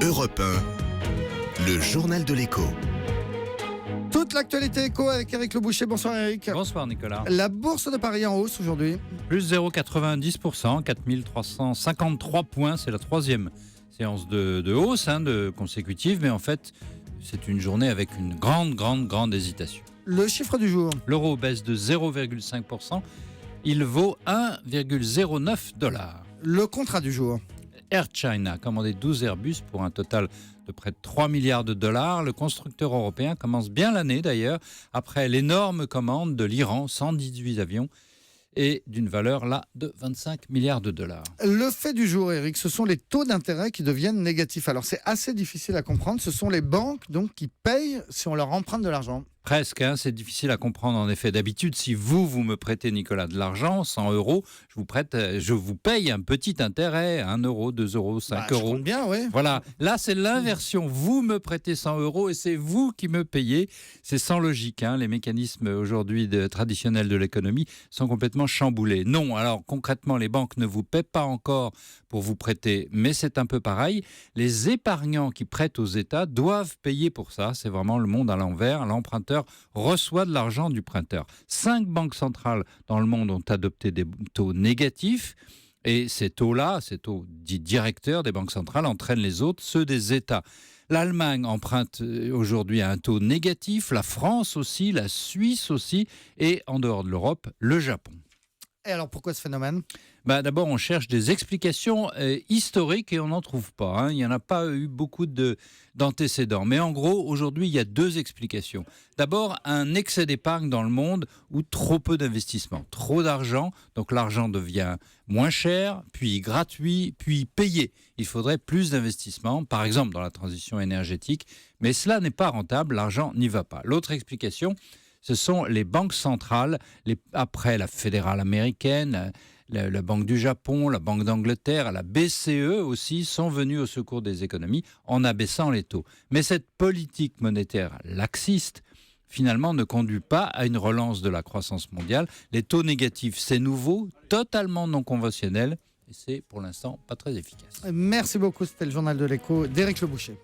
Europe 1, le journal de l'écho. Toute l'actualité éco avec Éric Le Boucher. Bonsoir Éric. Bonsoir Nicolas. La bourse de Paris en hausse aujourd'hui. Plus 0,90%, 4353 points, c'est la troisième séance de hausse de consécutive, mais en fait c'est une journée avec une grande hésitation. Le chiffre du jour. L'euro baisse de 0,5%, il vaut 1,09 $. Le contrat du jour. Air China a commandé 12 Airbus pour un total de près de 3 milliards de dollars. Le constructeur européen commence bien l'année d'ailleurs, après l'énorme commande de l'Iran, 118 avions, et d'une valeur là de 25 milliards de dollars. Le fait du jour, Éric, ce sont les taux d'intérêt qui deviennent négatifs. Alors c'est assez difficile à comprendre. Ce sont les banques donc qui payent si on leur emprunte de l'argent. Presque, c'est difficile à comprendre en effet. D'habitude, si vous me prêtez, Nicolas, de l'argent, 100 €, je vous paye un petit intérêt, 1 €, 2 €, 5 Je €. compte bien, oui. Voilà, là c'est l'inversion. Vous me prêtez 100 € et c'est vous qui me payez. C'est sans logique. Les mécanismes aujourd'hui traditionnels de l'économie sont complètement chamboulés. Non, alors concrètement, les banques ne vous paient pas encore pour vous prêter, mais c'est un peu pareil. Les épargnants qui prêtent aux États doivent payer pour ça. C'est vraiment le monde à l'envers. L'emprunteur reçoit de l'argent du prêteur. 5 banques centrales dans le monde ont adopté des taux négatifs. Et ces taux-là, ces taux dits directeurs des banques centrales, entraînent les autres, ceux des États. L'Allemagne emprunte aujourd'hui à un taux négatif, la France aussi, la Suisse aussi, et en dehors de l'Europe, le Japon. Et alors pourquoi ce phénomène ? D'abord, on cherche des explications historiques et on n'en trouve pas. Il n'y en a pas eu beaucoup d'antécédents. Mais en gros, aujourd'hui, il y a 2 explications. D'abord, un excès d'épargne dans le monde ou trop peu d'investissement. Trop d'argent, donc l'argent devient moins cher, puis gratuit, puis payé. Il faudrait plus d'investissement, par exemple dans la transition énergétique. Mais cela n'est pas rentable, l'argent n'y va pas. L'autre explication, ce sont les banques centrales, après la fédérale américaine, la Banque du Japon, la Banque d'Angleterre, la BCE aussi, sont venues au secours des économies en abaissant les taux. Mais cette politique monétaire laxiste, finalement, ne conduit pas à une relance de la croissance mondiale. Les taux négatifs, c'est nouveau, totalement non conventionnel, et c'est pour l'instant pas très efficace. Merci beaucoup, c'était le journal de l'écho d'Éric Le Boucher.